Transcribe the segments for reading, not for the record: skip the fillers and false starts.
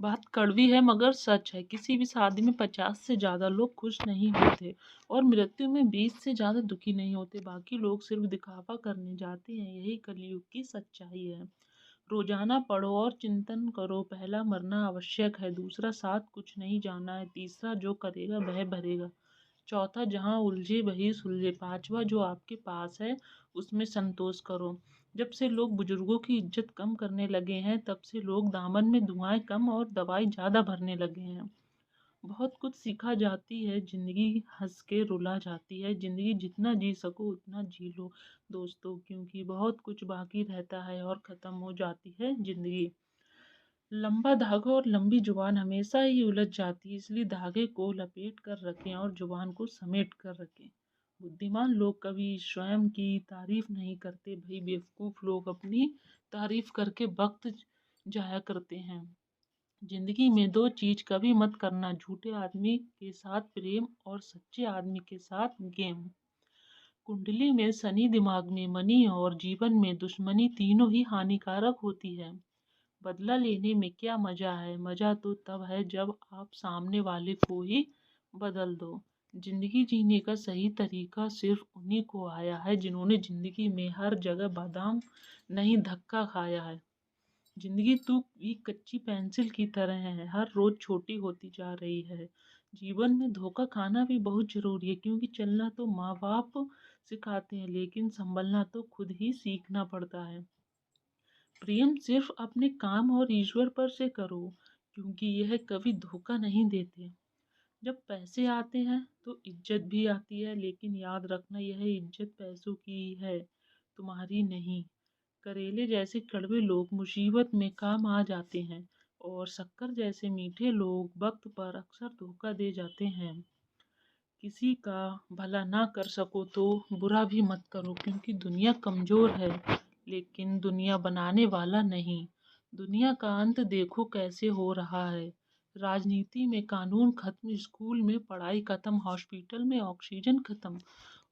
बात कड़वी है मगर सच है। किसी भी शादी में 50 से ज़्यादा लोग खुश नहीं होते और मृत्यु में 20 से ज़्यादा दुखी नहीं होते। बाकी लोग सिर्फ दिखावा करने जाते हैं। यही कलयुग की सच्चाई है। रोजाना पढ़ो और चिंतन करो। पहला, मरना आवश्यक है। दूसरा, साथ कुछ नहीं जाना है। तीसरा, जो करेगा वह भरेगा। चौथा, जहाँ उलझे वही सुलझे। पांचवा, जो आपके पास है उसमें संतोष करो। जब से लोग बुजुर्गों की इज्जत कम करने लगे हैं तब से लोग दामन में दुआएं कम और दवाई ज्यादा भरने लगे हैं। बहुत कुछ सीखा जाती है, जिंदगी हंस के रुला जाती है। जिंदगी जितना जी सको उतना जी लो दोस्तों, क्योंकि बहुत कुछ बाकी रहता है और खत्म हो जाती है जिंदगी। लंबा धागा और लंबी जुबान हमेशा ही उलझ जाती है, इसलिए धागे को लपेट कर रखें और जुबान को समेट कर रखें। बुद्धिमान लोग कभी स्वयं की तारीफ नहीं करते भाई, बेवकूफ लोग अपनी तारीफ करके वक्त जाया करते हैं। जिंदगी में दो चीज कभी मत करना, झूठे आदमी के साथ प्रेम और सच्चे आदमी के साथ गेम। कुंडली में शनि, दिमाग में मनी और जीवन में दुश्मनी, तीनों ही हानिकारक होती है। बदला लेने में क्या मजा है? मजा तो तब है जब आप सामने वाले को ही बदल दो। जिंदगी जीने का सही तरीका सिर्फ उन्हीं को आया है जिन्होंने जिंदगी में हर जगह बादाम नहीं धक्का खाया है। जिंदगी तो भी कच्ची पेंसिल की तरह है, हर रोज छोटी होती जा रही है। जीवन में धोखा खाना भी बहुत जरूरी है, क्योंकि चलना तो माँ बाप सिखाते हैं लेकिन संभलना तो खुद ही सीखना पड़ता है। प्रेम सिर्फ अपने काम और ईश्वर पर से करो, क्योंकि यह कभी धोखा नहीं देते। जब पैसे आते हैं तो इज्जत भी आती है, लेकिन याद रखना यह इज्जत पैसों की ही है, तुम्हारी नहीं। करेले जैसे कड़वे लोग मुसीबत में काम आ जाते हैं और शक्कर जैसे मीठे लोग वक्त पर अक्सर धोखा दे जाते हैं। किसी का भला ना कर सको तो बुरा भी मत करो, क्योंकि दुनिया कमजोर है लेकिन दुनिया बनाने वाला नहीं। दुनिया का अंत देखो कैसे हो रहा है। राजनीति में कानून खत्म, स्कूल में पढ़ाई खत्म, हॉस्पिटल में ऑक्सीजन खत्म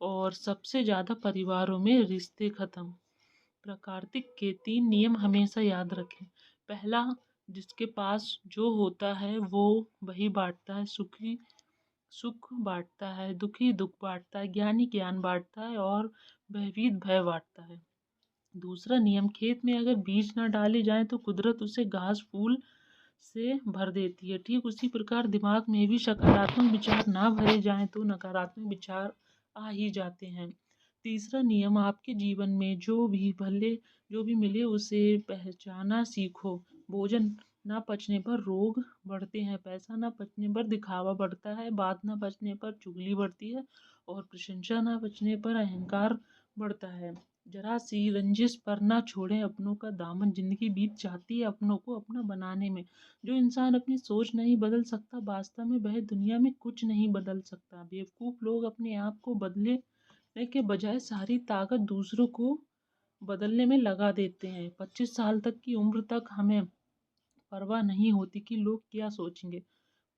और सबसे ज्यादा परिवारों में रिश्ते खत्म। प्रकृति के 3 नियम हमेशा याद रखें। पहला, जिसके पास जो होता है वो वही बांटता है। सुखी सुख बांटता है, दुखी दुख बांटता है, ज्ञानी ज्ञान बांटता है और भयभीत भय बांटता है। दूसरा नियम, खेत में अगर बीज न डाले जाएं तो कुदरत उसे घास फूल से भर देती है। ठीक उसी प्रकार दिमाग में भी सकारात्मक विचार ना भरे जाएं तो नकारात्मक विचार आ ही जाते हैं। तीसरा नियम, आपके जीवन में जो भी मिले उसे पहचाना सीखो। भोजन ना पचने पर रोग बढ़ते हैं, पैसा ना पचने पर दिखावा बढ़ता है, बात ना पचने पर चुगली बढ़ती है और प्रशंसा ना पचने पर अहंकार बढ़ता है। जरा सी रंजिश पर ना छोड़ें अपनों का दामन, जिंदगी बीत जाती है अपनों को अपना बनाने में। जो इंसान अपनी सोच नहीं बदल सकता वास्तव में वह दुनिया में कुछ नहीं बदल सकता। बेवकूफ लोग अपने आप को बदलने के बजाय सारी ताकत दूसरों को बदलने में लगा देते हैं। 25 साल तक की उम्र तक हमें परवाह नहीं होती कि लोग क्या सोचेंगे।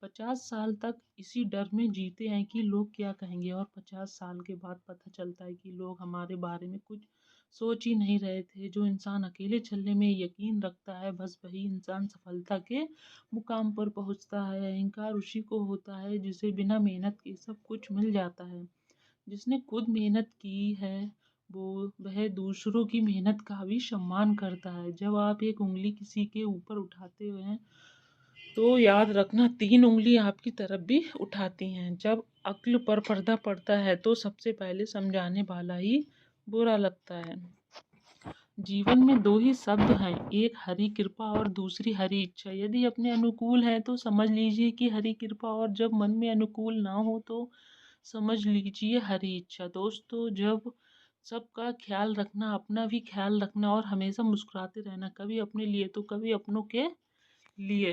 50 साल तक इसी डर में जीते हैं कि लोग क्या कहेंगे, और 50 साल के बाद पता चलता है कि लोग हमारे बारे में कुछ सोच ही नहीं रहे थे। जो इंसान अकेले चलने में यकीन रखता है बस वही इंसान सफलता के मुकाम पर पहुंचता है। अहंकार उसी को होता है जिसे बिना मेहनत के सब कुछ मिल जाता है। जिसने खुद मेहनत की है वो वह दूसरों की मेहनत का भी सम्मान करता है। जब आप एक उंगली किसी के ऊपर उठाते हैं तो याद रखना 3 उंगली आपकी तरफ भी उठाती हैं। जब अक्ल पर पर्दा पड़ता है तो सबसे पहले समझाने वाला ही बुरा लगता है। जीवन में दो ही शब्द हैं, एक हरी कृपा और दूसरी हरी इच्छा। यदि अपने अनुकूल है तो समझ लीजिए कि हरी कृपा, और जब मन में अनुकूल ना हो तो समझ लीजिए हरी इच्छा। दोस्तों, जब सबका ख्याल रखना, अपना भी ख्याल रखना और हमेशा मुस्कुराते रहना, कभी अपने लिए तो कभी अपनों के लिए।